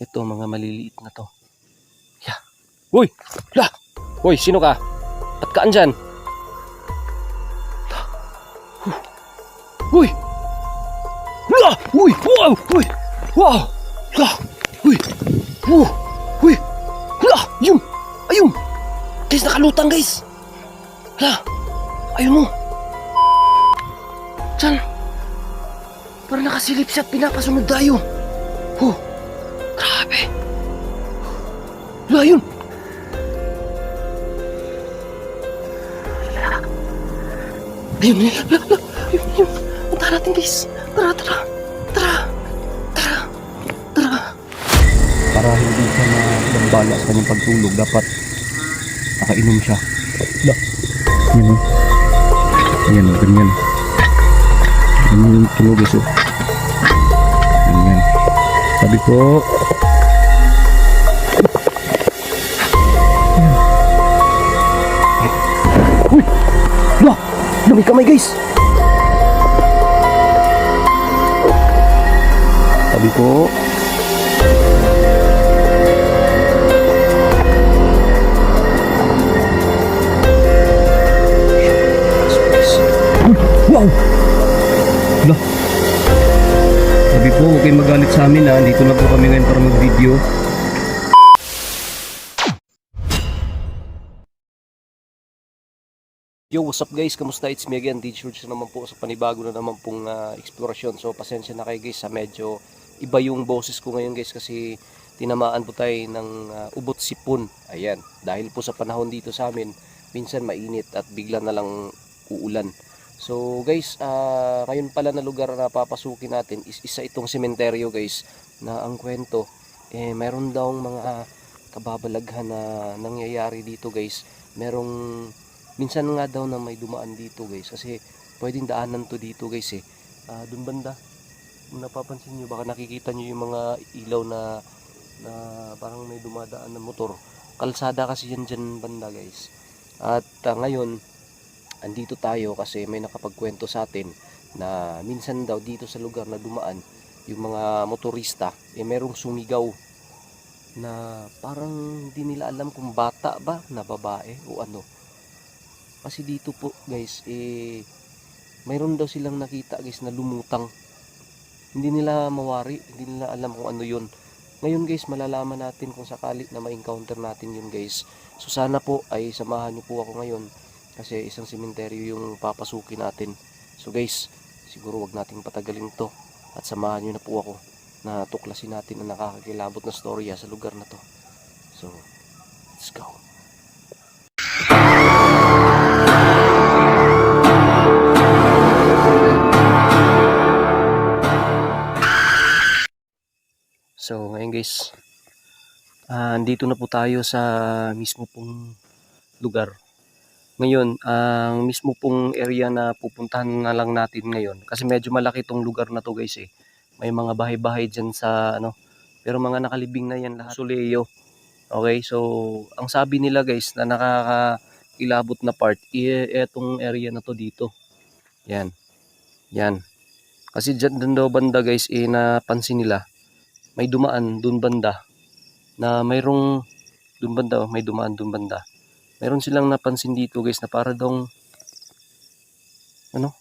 Ito, mga maliliit na to. Yeah. Uy! La! Uy, sino ka? At kaan dyan? Uy! La! Uy! Wow! Uy! Wow! La! Uy! Uy! La! Ayun! Ayun! Guys, nakalutang guys! La! Ayun mo! Diyan! Parang nakasilip siya at pinapasunod tayo. Grabe! La! Ayun! Ayun! Ayun! Punta natin guys! Tara! Para hindi siya magbala sa kanyang pagtulog, dapat nakainom siya. Da. Yan o. Yan o, ganyan. Ganyan yung tulog guys o. Ganyan. Sabi ko. Uy! La! Dami kamay guys! Sabi ko. Wow! Lah. Sabi po, huwag kayong magalit sa amin ha. Dito na po kami ngayon para mag-video. Yo, what's up guys? Kamusta? It's me again, Teacher na naman po sa panibago na naman pong eksplorasyon. So, pasensya na kayo guys sa medyo iba yung boses ko ngayon guys kasi tinamaan po tayo ng ubot sipon. Ayan, dahil po sa panahon dito sa amin, minsan mainit at bigla na lang uulan. So guys, ngayon pala na lugar na papasukin natin is isa itong sementeryo guys, na ang kwento mayroon daw mga kababalaghan na nangyayari dito guys. Merong minsan nga daw na may dumaan dito guys, kasi pwedeng daanan to dito guys dun banda, kung napapansin nyo, baka nakikita nyo yung mga ilaw na parang may dumadaan na motor. Kalsada kasi yan dyan banda guys. At ngayon andito tayo kasi may nakapagkwento sa atin na minsan daw dito sa lugar na dumaan yung mga motorista, merong sumigaw na parang hindi nila alam kung bata ba na babae o ano. Kasi dito po guys, mayroon daw silang nakita guys na lumutang. Hindi nila mawari, hindi nila alam kung ano yun. Ngayon guys, malalaman natin kung sakali na ma-encounter natin yun guys. So sana po ay samahan niyo po ako ngayon. Kasi isang sementeryo yung papasukin natin. So guys, siguro wag nating patagalin to. At samahan nyo na po ako na tuklasin natin ang nakakakilabot na storya sa lugar na to. So, let's go. So ngayon guys, andito na po tayo sa mismo pong lugar. Ngayon, ang mismo pong area na pupuntahan na lang natin ngayon, kasi medyo malaki tong lugar na to guys May mga bahay-bahay dyan sa ano, pero mga nakalibing na yan lahat. Soleo. Okay, so ang sabi nila guys na nakakakilabot na part, etong area na to dito. Yan. Yan. Kasi dyan daw banda guys, napansin nila, may dumaan dun banda, na mayroong dun banda, may dumaan dun banda. Meron silang napansin dito guys na para dong ano?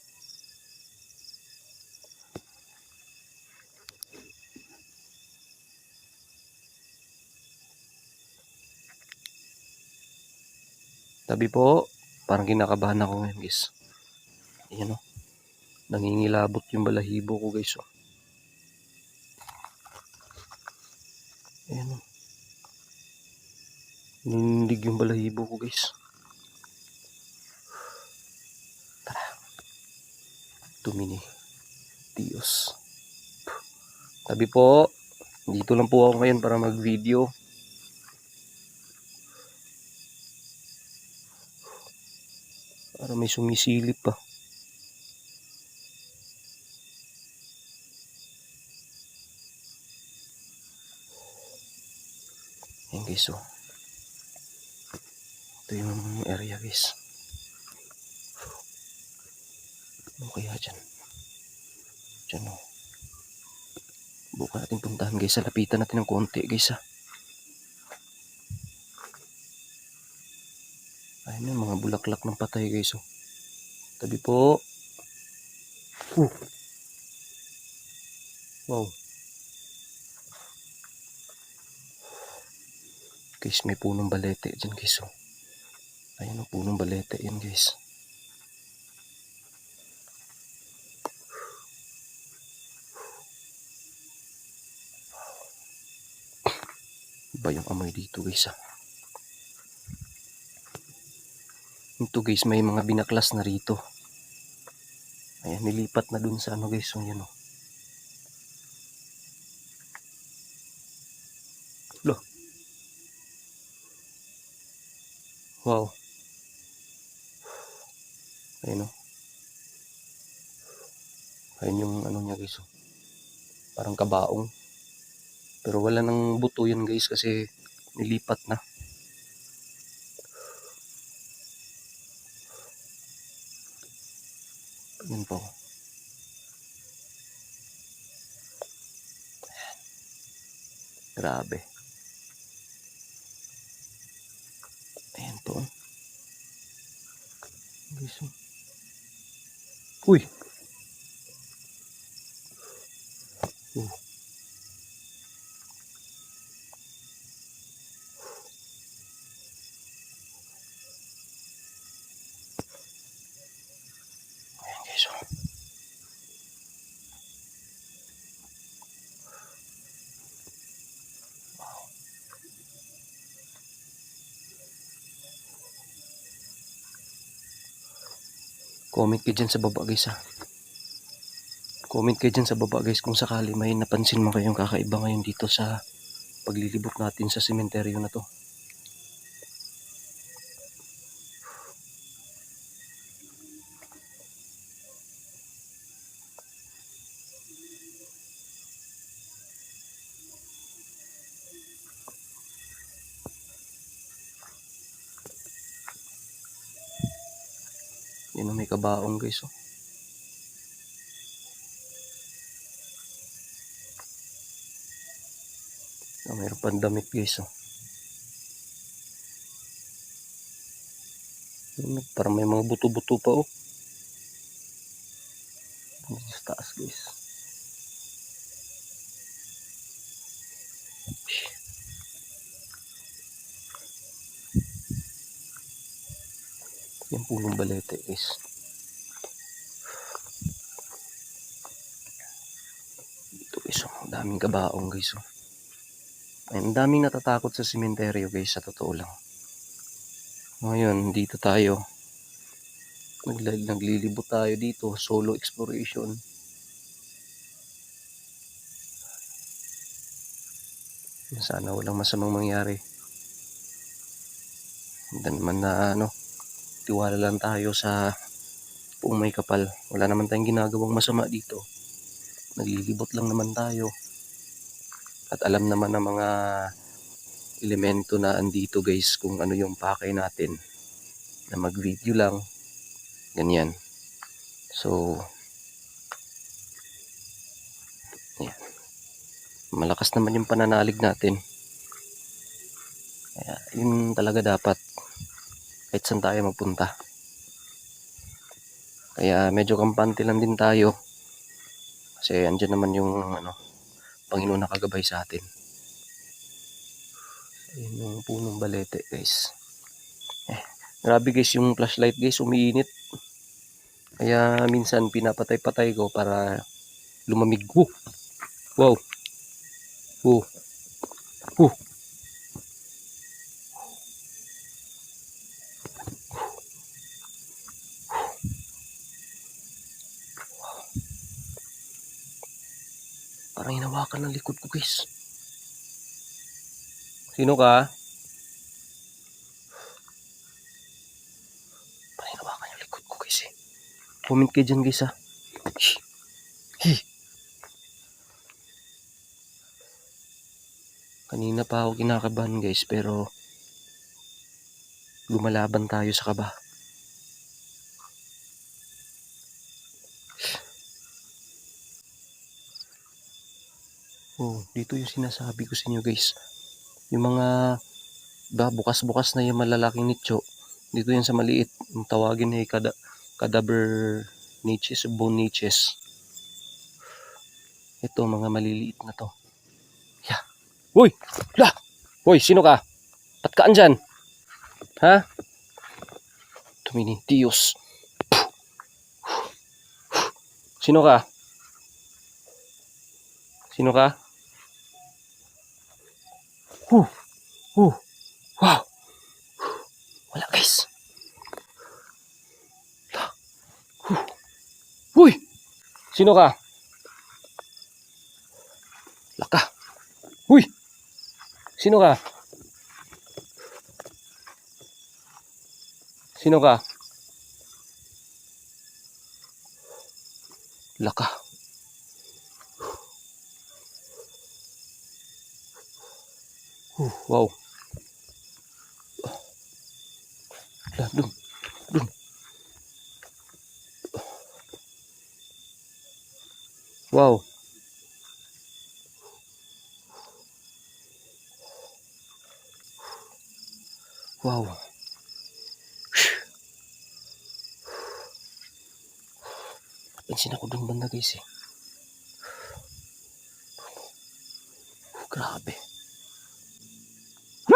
Tabi po, parang kinakabahan ako ngayon guys. Ayan o. Nangingilabot yung balahibo ko guys o. Ayan o. Nindig yung balahibo ko guys. Tara. Tumini. Diyos. Tabi po. Dito lang po ako ngayon para mag-video. Para may sumisilip pa. Ayan guys o. Ito yung area guys. Ano kaya dyan? Dyan o. Bukan natin puntahan guys. Sa lapitan natin ng konti guys ha. Ayun yung mga bulaklak ng patay guys oh. Tabi po. Wow. Guys, may punong balete dyan guys oh. Ayun oh, punong balete yan guys. Iba yung amoy dito guys ha. Ito guys, may mga binaklas na rito. Ayan, nilipat na dun sa ano guys. So, yan o. Loh. Wow. Ayan o. Ayan yung ano niya guys o. Parang kabaong. Pero wala nang buto yan guys kasi nilipat na. Yan po. Grabe. Ayan po. Guys, uy. Ayan guys. Comment kayo dyan sa baba guys ha. Comment kayo dyan sa baba guys kung sakali may napansin mo kayong kakaiba ngayon dito sa paglilibot natin sa sementeryo na to. Yan o, may kabaong guys oh. Mayroon pang damit guys oh. Parang may mga buto-buto pa oh. Sa taas guys. Yan punong balete guys. Dito guys oh. Daming kabaong guys oh. Ang daming natatakot sa sementeryo guys, sa totoo lang. Ngayon, dito tayo. Naglilibot tayo dito, solo exploration. Sana walang masamang mangyari. Hindi naman na tiwala lang tayo sa Puong May Kapal. Wala naman tayong ginagawang masama dito. Naglilibot lang naman tayo. At alam naman ng mga elemento na andito guys kung ano yung pakay natin. Na mag-video lang. Ganyan. So, yan. Malakas naman yung pananalig natin. Kaya, yun talaga dapat. Kahit saan tayo magpunta. Kaya medyo kampante lang din tayo. Kasi andyan naman yung Panginoon nakagabay sa atin. Ayun yung punong balete guys. Grabe guys yung flashlight guys, umiinit. Kaya minsan pinapatay-patay ko para lumamig. Wow. Parang hinawakan ng likod ko guys. Sino ka? Parang hinawakan yung likod ko guys eh. Comment kayo dyan guys ha. Kanina pa ako kinakabahan guys pero lumalaban tayo sa kaba. Oh, dito yung sinasabi ko sa inyo guys. Yung mga bukas-bukas na yung malalaking nicho, dito yan sa maliit. Ang tawagin ay cadaver niches, bone niches. Ito, mga maliliit na to. Yeah. Uy! La! Uy, sino ka? Ba't ka andyan? Ha? Tumini, Diyos. Sino ka? Sino ka? Wow! Wala guys. Uy! Sino ka? Laka. Uy! Sino ka? Sino ka? Laka. Wow. Dun. Wow. Wow. Pansin ako dun banda guys eh. Grabe.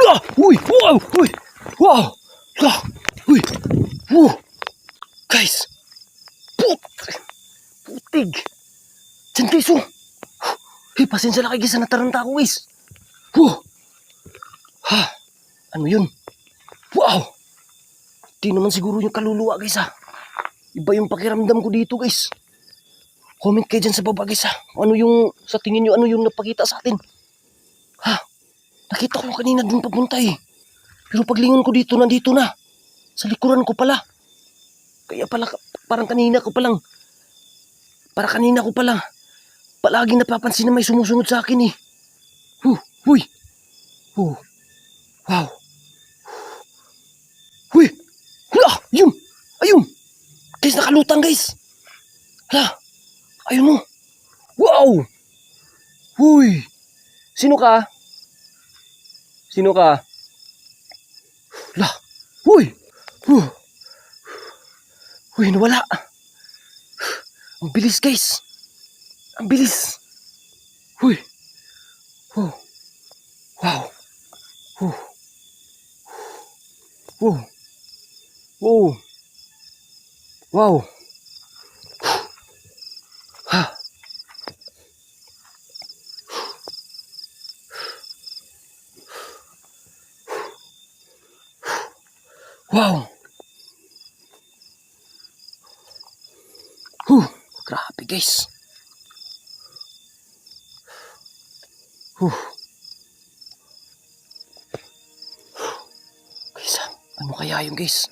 Ah! Uy! Wow! Uy! Wow! Ah! Uy! Wow! Guys! Putig! Diyan guys oh! Hey, pasensya na kayo guys, nataranta ako guys. Wow! Ha! Ano yun? Wow! Di naman siguro yung kaluluwa guys ha. Iba yung pakiramdam ko dito guys. Comment kayo dyan sa baba guys ha. Ano yung, sa tingin nyo, ano yung napakita sa atin? Ha? Nakita ko kanina dun papunta eh. Pero paglingon ko dito, nandito na. Sa likuran ko pala. Kaya pala, parang kanina ko palang. Palaging napapansin na may sumusunod sa akin eh. Huy! Wow! Huy! Hala! Ayun! Ayun! Guys, nakalutang guys! Hala! Ayun o! Wow! Huy! Sino ka? Sino ka? Hala! Huy! Huy, nawala! Ang bilis guys! Ang bilis! Huy! Wow! Wow! Wow! Ha! Wow! Grabe guys! Guys, ano kaya yung guys?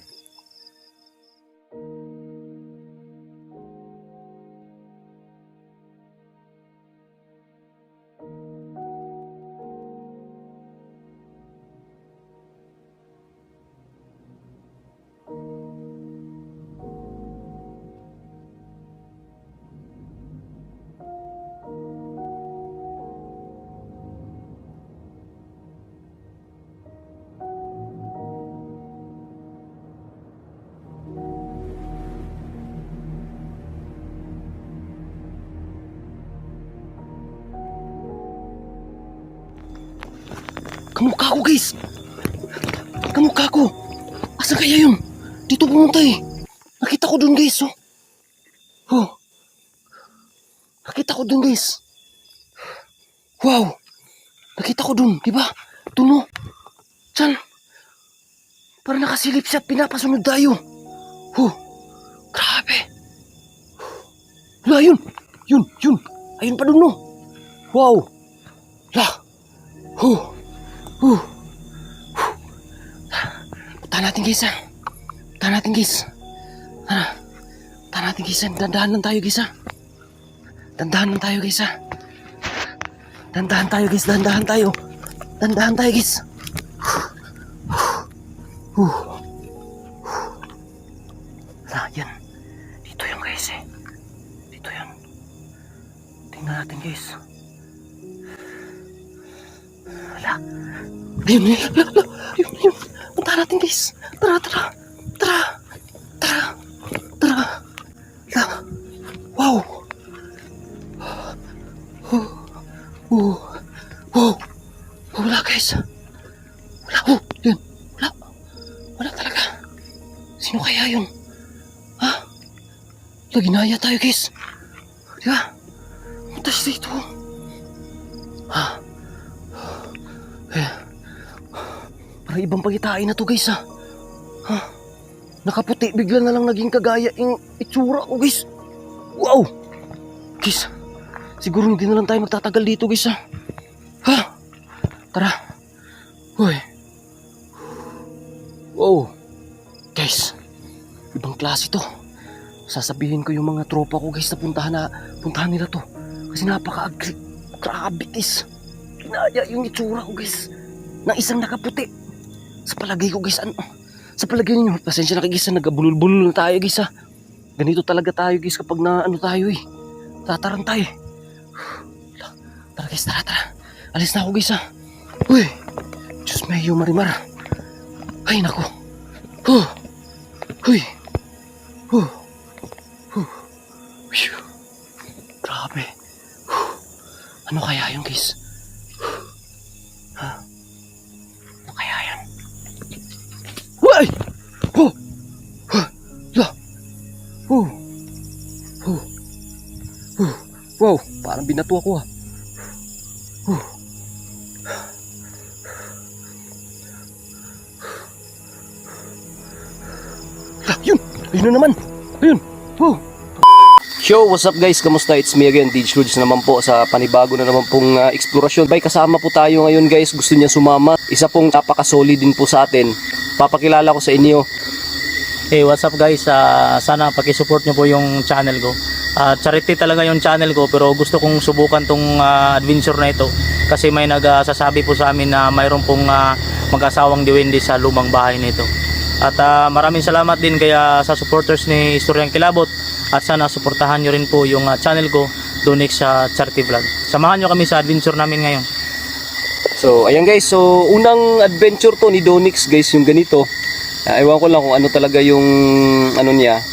Kamukha ko guys! Kamukha ko! Asa kaya yun? Dito pumunta eh! Nakita ko dun guys oh! Nakita ko dun guys! Wow! Nakita ko dun, di ba? Dun oh! Diyan! Parang nakasilip siya, pinapasunod tayo! Grabe! Wala yun! Yun! Ayun pa dun oh! Wow! La! Tahan natin guys ha! Tahan natin guys! Tahan natin guys ha! Dandahan lang tayo guys ha! Dandahan tayo guys! Dandahan tayo guys! Yan! Dito yung guys eh! Dito yun! Tingnan natin guys! Ayun, ayun. Punta natin guys. Tara. Wow. Wala guys. Yun. Wala talaga. Sino kaya yun? Ha? Ginaya tayo guys. Di ba? Matas dito. Para ibang pagitain na to guys ha. Nakaputi, bigla na lang naging kagaya yung itsura ko guys. Wow! Guys, siguro hindi na lang tayo magtatagal dito guys ha. Tara. Uy. Wow. Guys, ibang klase to. Sasabihin ko yung mga tropa ko guys na puntahan nila to. Kasi napaka-agri. Grabe guys. Kinaya yung itsura ko guys. Ng isang nakaputi. Sa palagay ko guys, sa palagay ninyo, pasensya na kayo guys, nagabulul-bulul na tayo guys ha. Ganito talaga tayo guys kapag na tayo tataran tayo. Tara guys, tara. Alis na ako guys ha. Uy, Diyos mayo Marimar. Ay nako. Uy. Grabe. Ano kaya yun guys? Ano kaya yan? Uy! Wow, parang binato ako ha. Ayun na naman. Ayun. Yo, what's up guys? Kamusta? It's me again, DJ Lods naman po sa panibago na naman pong eksplorasyon. Bay, kasama po tayo ngayon guys. Gusto niya sumama. Isa pong napaka-solid din po sa atin. Papakilala ko sa inyo. Hey, what's up guys? Sana pakisupport nyo po yung channel ko. Charity talaga yung channel ko, pero gusto kong subukan tong adventure na ito. Kasi may nagsasabi po sa amin na mayroon pong mag-asawang diwindi sa lumang bahay nito. At maraming salamat din kaya sa supporters ni Istoryang Kilabot. At sana suportahan nyo rin po yung channel ko, Donix sa Charity Vlog. Samahan nyo kami sa adventure namin ngayon. So, ayan guys. So, unang adventure to ni Donix guys, yung ganito. Ewan ko lang kung ano talaga yung niya,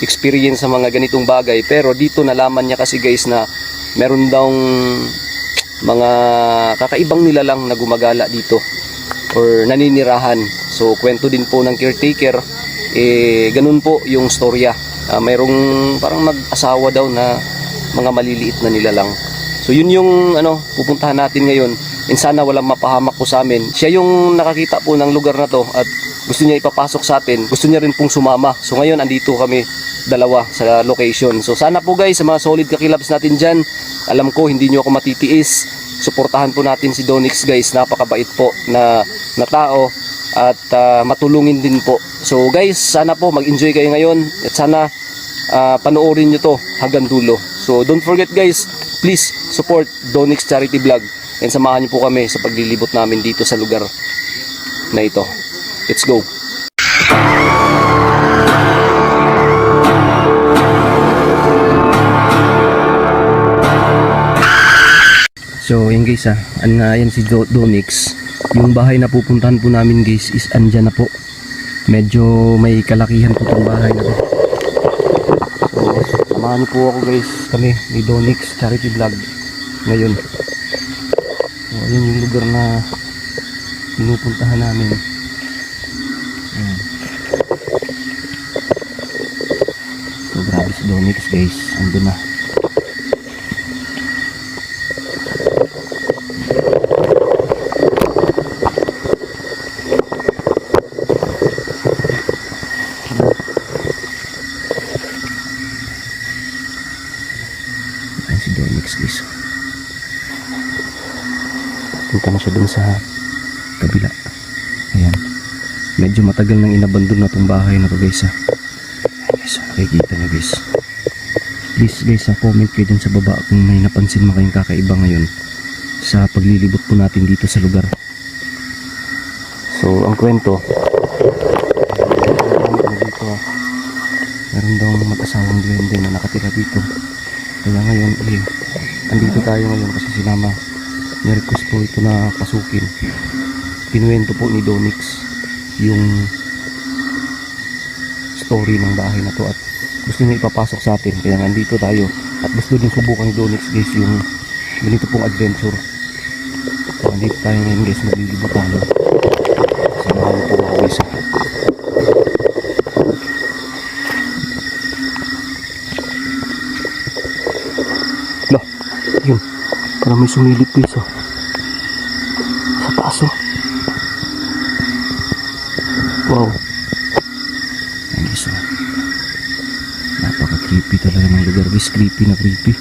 experience sa mga ganitong bagay. Pero dito nalaman niya kasi guys na meron daw mga kakaibang nilalang na gumagala dito or naninirahan. So, kwento din po ng caretaker. Ganun po yung storya. Mayroong parang mag-asawa daw na mga maliliit na nilalang. So yun yung pupuntahan natin ngayon. And sana walang mapahamak po sa amin. Siya yung nakakita po ng lugar na to at gusto niya ipapasok sa atin. Gusto niya rin pong sumama. So ngayon andito kami dalawa sa location. So sana po guys, sa mga solid kakilabs natin dyan, alam ko hindi nyo ako matitiis. Suportahan po natin si Donix guys. Napakabait po na tao. At matulungin din po. So guys, sana po mag-enjoy kayo ngayon. At sana panoorin nyo to hanggang dulo. So don't forget guys, please support Donix Charity Vlog. And samahan nyo po kami sa paglilibot namin dito sa lugar na ito. Let's go! So yan guys yan si Donix. Yung bahay na pupuntahan po namin guys is andyan na po. Medyo may kalakihan po itong bahay na to. So samahan po ako guys, kami ni Donix Charity Vlog ngayon. So yun yung lugar na pinupuntahan namin. So grabe si Donix guys, andun na. Si Donix guys, punta na siya dun sa kabila. Ayan, medyo matagal nang inabandon na tong bahay na to guys ayan guys, nakikita nyo guys. Please guys comment kayo dyan sa baba kung may napansin mo kayong kakaiba ngayon sa paglilibot po natin dito sa lugar. So ang kwento dito, meron daw mag-asawang duwende na nakatira dito. Kaya ngayon, andito tayo ngayon kasi sinama Ni-request po ito na pasukin. Kinuwento po ni Donix yung story ng bahay na to at gusto niya ipapasok sa atin, kaya nandito tayo at gusto din subukan ni Donix guys yung ganito pong adventure. So nandito tayo ngayon guys, maglilibot tayo. Samahan po ako guys. Lah, yun, parang may sumilip guys oh. Sa taas oh. Wow. Ayan guys oh. Napaka-creepy talaga ng lugar guys. Creepy na creepy.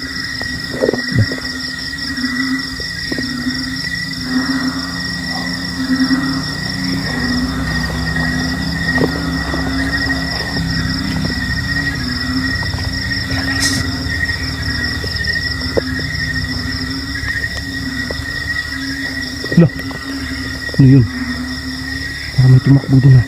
Lah, ano yun? Parang may tumakbo dun ah.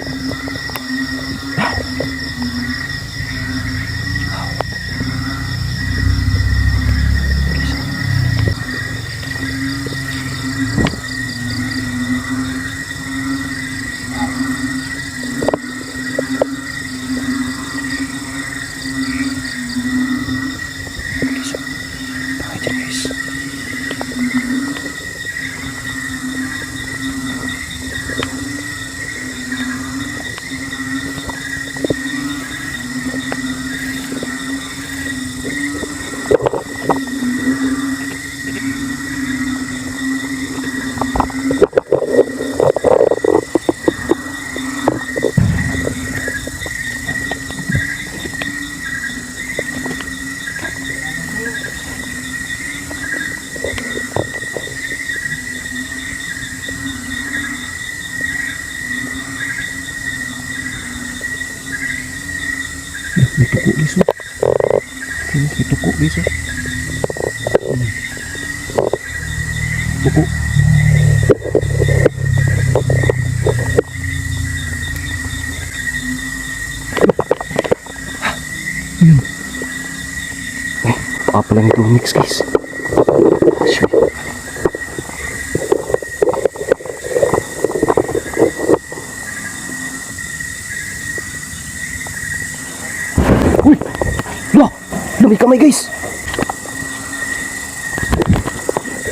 May tuko guys oh. May tuko guys oh. Tuko. Yun. Apa lang ito mix guys. Sweet. Uy! Lah! May kamay guys!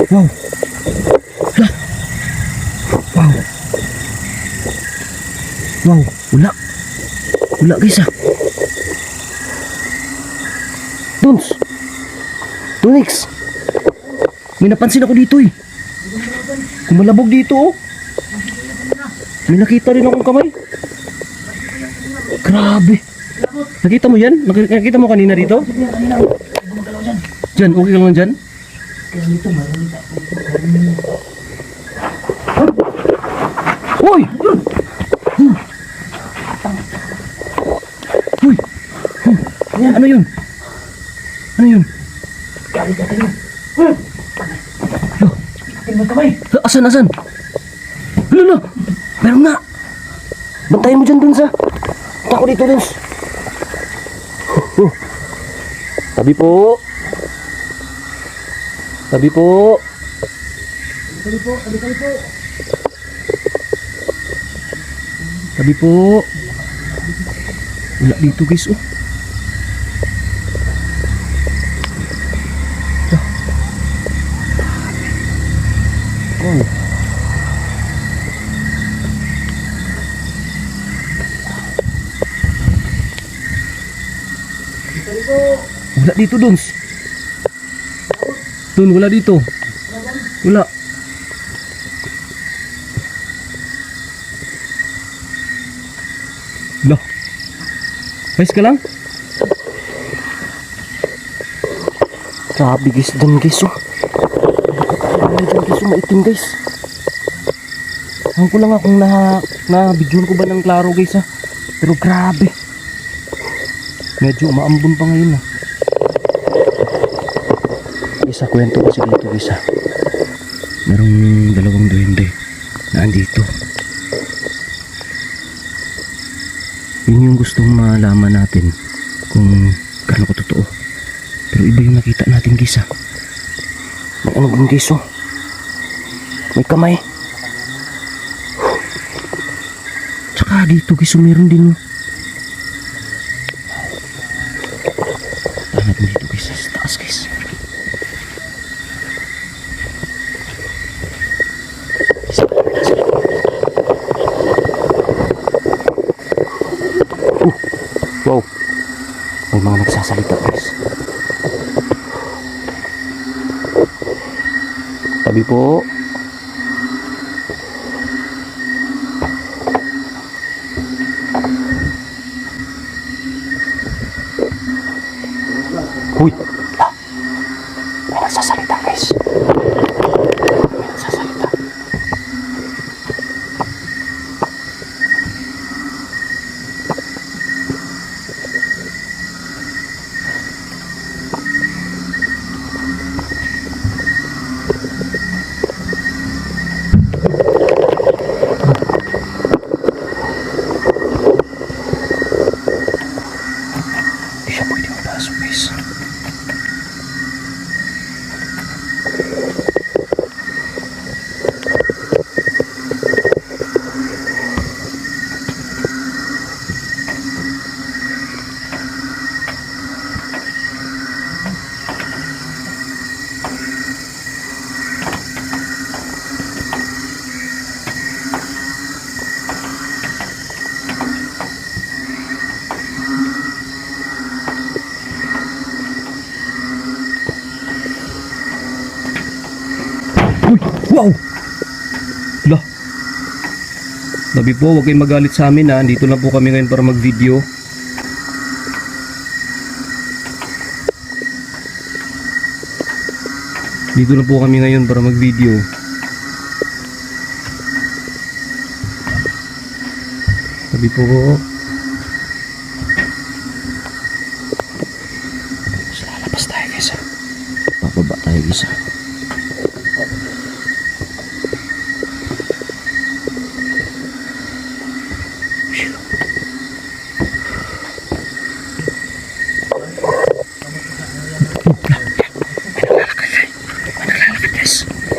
Wow! Lah! Wow! Wow! Wala! Wala guys ah! Dons! Donix! May napansin ako dito eh! Kumalabog dito oh! May nakita rin akong kamay! Grabe! Nakita mo yan? Nakita mo kanina dito? Diyan, okay ka lang dyan? Uy! Uy! Ano yun? Ano yun? Asan, asan? Lala! Meron nga! Bantayan mo dyan dun sa... Punta ko dito dun. Tabi po. Tabi po. Tabi po, tabi po. Tabi po. Wala dito guys oh. Wow. Wala dito Dons. Dun, wala dito. Wala. Lah. Guys ka lang? Grabe guys, dyan guys oh. Dyan guys oh, maitim guys. Ang ko lang akong na-videoan ko ba ng klaro guys ha. Pero grabe. Medyo maambon pa ngayon ah. Isa kwento kasi dito guys ha. Merong dalawang duwende na andito. Yun yung gustong malaman natin kung gaano ko totoo. Pero iba yung nakita natin guys ha. May ano guys oh. May kamay. Tsaka dito guys, meron din. Tahan natin dito guys, sa taas guys. Wow. May mga nagsasalita guys. Tabi po. Uy! Ah, may nagsasalita guys. May nagsasalita. Hindi siya pwede mapasok guys. Uy! Wow! Lah! Sabi po, huwag kayong magalit sa amin ha. Dito lang po kami ngayon para mag-video. Dito lang po kami ngayon para mag-video. Sabi po, lalabas tayo guys ha. Bababa tayo guys ha.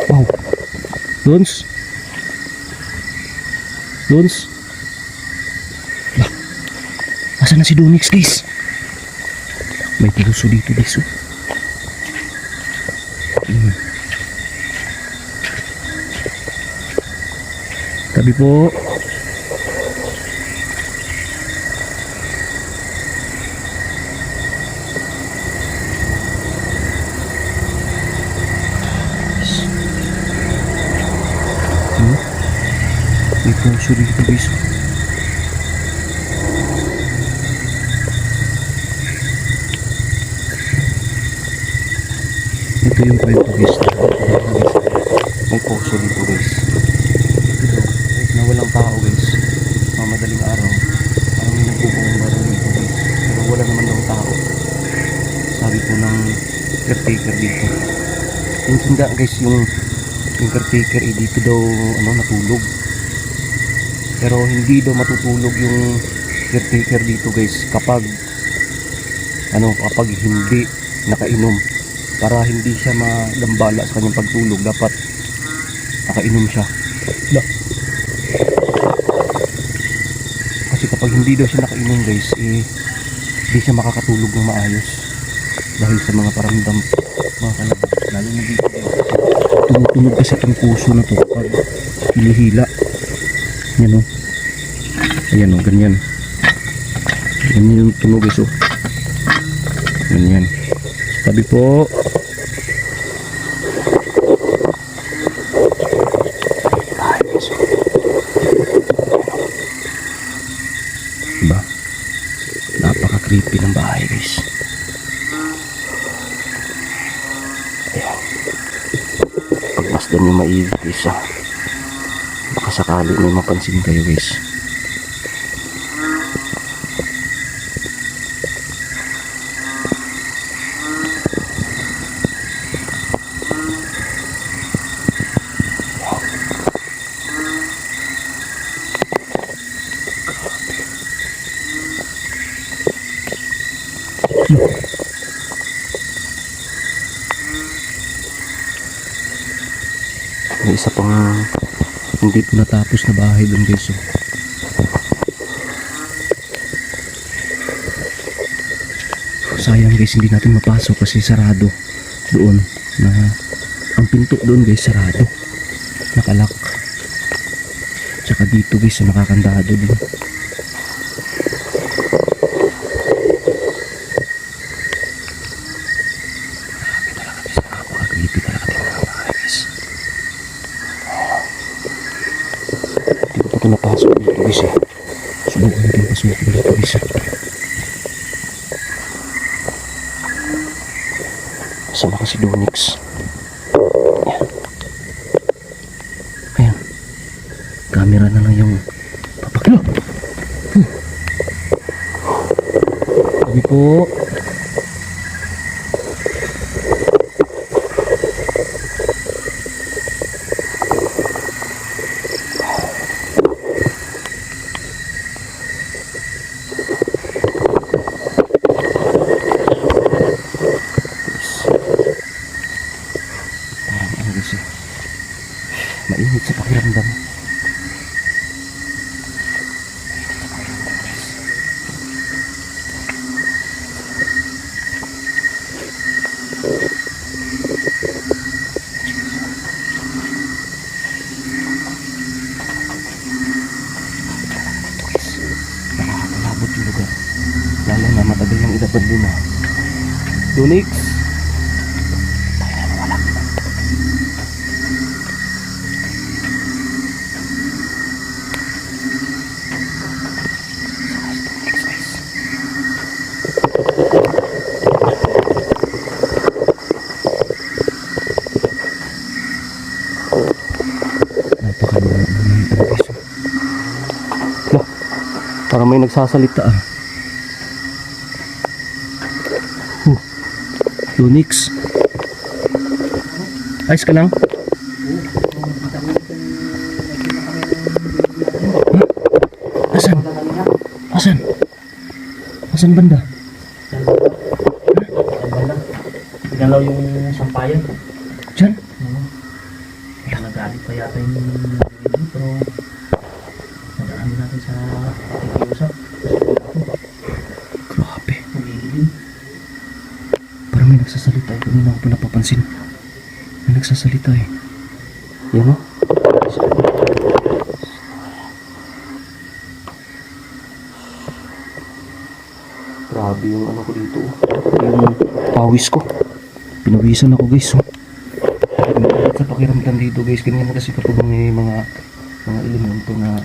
Wow. Dons. Lah. Asan na si Donix guys? May puso dito guys. Oh. Tabi po. May puso dito guys. Ito yung kwento guys. May puso dito guys. Ito daw, kahit na walang tao guys, madaling araw, parang may nagbubong barang dito guys. Pero wala naman daw tao. Sabi po ng caretaker dito. Minsan nga guys, yung caretaker dito daw natulog. Pero hindi daw matutulog yung caretaker dito guys kapag hindi nakainom. Para hindi siya magambala sa kanyang pagtulog, dapat nakainom siya. Kasi kapag hindi daw siya nakainom guys, hindi siya makakatulog ng maayos dahil sa mga paramdam, mga kalabog. Lalo na dito guys, tumutunog kasi ang puso na to kapag hinihila. Yan o. Ayan o, ganyan. Ganyan yung tunog guys o. Ganyan. Tabi po. Diba? Napaka-creepy ng bahay guys. Ayan. Pagmasdan nyo maigi guys ha. Baka sakali may mapansin kayo guys. May isa isa pang hindi po natapos na bahay doon guys. Sayang guys, hindi natin mapasok kasi sarado doon na ang pinto doon guys, sarado, nakalak. Tsaka dito guys, nakakandado din. Napaka-creepy talaga din mga bahay guys. Hindi ko pa ito napasok dito guys eh. Subukan natin pasukin dito guys eh. Sama kasi Donix. Ayan. Camera na lang yung papakilo. Sabi po. Mainit sa pakiramdam. Nakakalabot yung lugar. Lalo na matagal ng idabad din na. Donix! Parang may nagsasalita ah. Donix. Ayos ka lang? Asan? Asan? Asan banda? Pinalaw yung sampayan. Diyan? Nagalit pa yata yung pero nadaan natin sa pakikiusap. Grabe. Parang may nagsasalita eh. Kanina ko pa napapansin. May nagsasalita eh. Yan o. Grabe yung ano ko dito. Yung pawis ko. Pinawisan ako guys. Sa pakiramdam dito guys. Ganyan kasi kapag may mga elemento na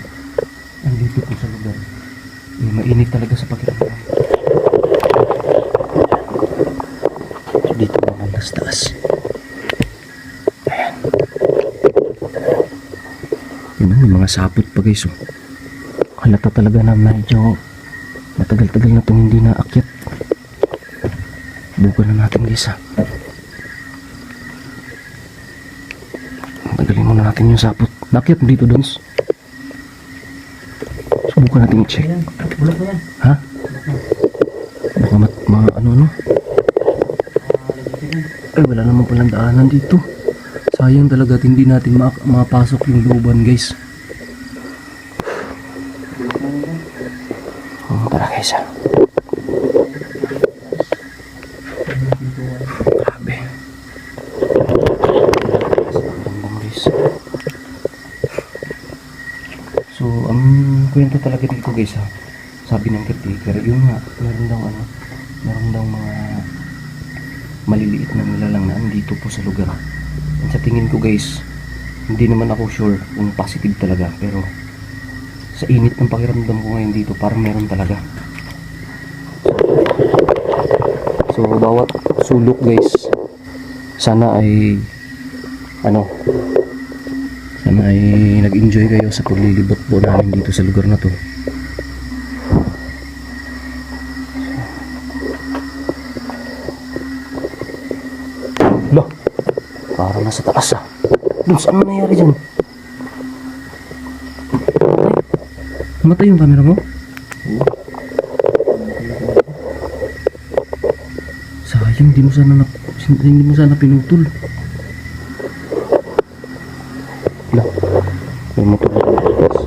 andito po sa lugar. Mainit talaga sa pakiramdam. So dito naman nas taas. Ayan. Yun, may mga sapot pa guys. Halata talaga na medyo matagal-tagal na itong hindi na akyat. Bukan na natin guys ha. Tagalin muna natin yung sapot. Nakyat mo dito Dons. Subukan natin i-check. Bulok mo yan. Ha? Baka ano? Ay wala naman palang daanan dito. Sayang talaga at hindi natin mapasok yung looban guys. Tara guys ha. Grabe. Gandang guys. So ang kwento talaga dito guys ha. Sabi ng caretaker, yun nga, meron daw mga maliliit na nilalang na andito po sa lugar. And sa tingin ko guys, hindi naman ako sure kung positive talaga, pero sa init ng pakiramdam ko ngayon dito, parang meron talaga. So bawat sulok guys, sana ay nag-enjoy kayo sa paglilibot po namin dito sa lugar na to. Loh, parang nasa taas ah. Dun, saan mo nangyari dyan? Namatay yung camera mo? Sayang, hindi mo sana pinutol. Lah, may motor na guys.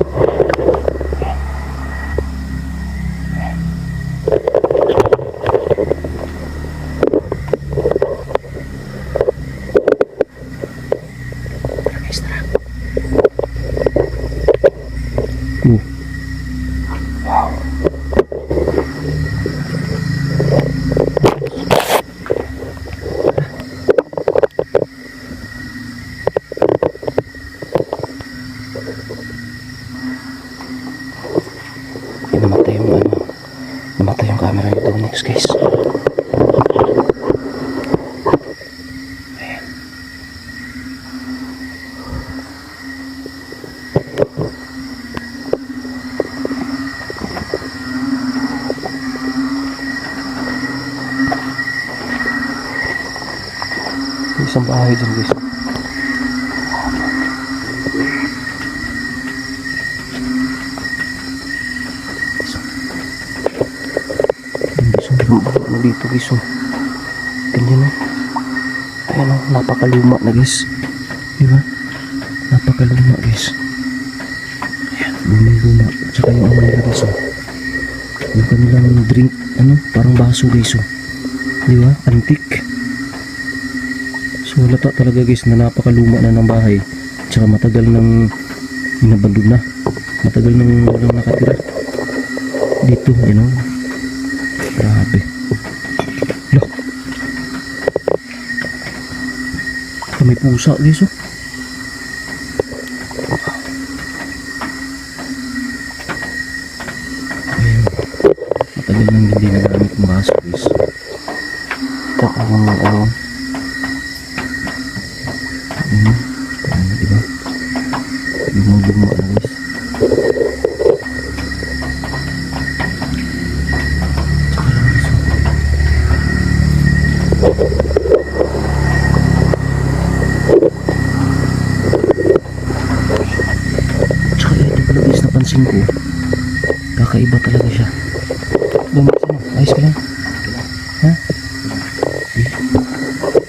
Wow. Namatay yung camera nito next guys. Ayan. May isang bahay dyan guys. Ano dito guys, oh. Ganyan, oh. Ayan, oh, napakaluma na guys. Diba? Napakaluma guys. Ayan, luma. Tsaka yung ano nila guys, oh. Yung kanilang drink, ano, parang baso guys, oh. Diba? Antique. So halata talaga guys na napakaluma na ng bahay. Tsaka matagal nang inabandon na. Matagal nang walang nakatira dito, you know. Grabe. Look. May pusa guys, oh. Ayun. Matagal nang hindi nagamit ng baso guys. Ito ang ano. Diba? Lumang-luma na guys. Napansin ko, kakaiba talaga siya. Ayos ka lang? Ha?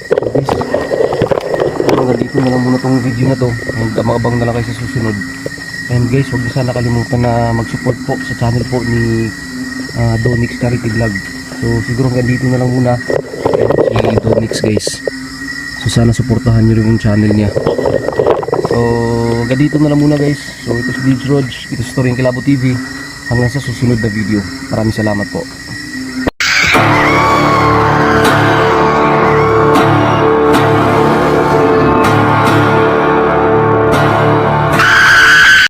So guys, hanggang dito na lang muna tong video na to. And abang na lang kayo sa susunod. And guys, huwag niyo sana kalimutan na mag-support po sa channel po ni Donix Charity Vlog. So siguro hanggang dito na lang muna. Ayan, si Donix guys. So sana supportahan niyo rin yung channel niya. So hanggang dito na lang muna guys. So ito si DJ Rog, ito si Story ng Kilabo TV. Hanggang sa susunod na video. Maraming salamat po.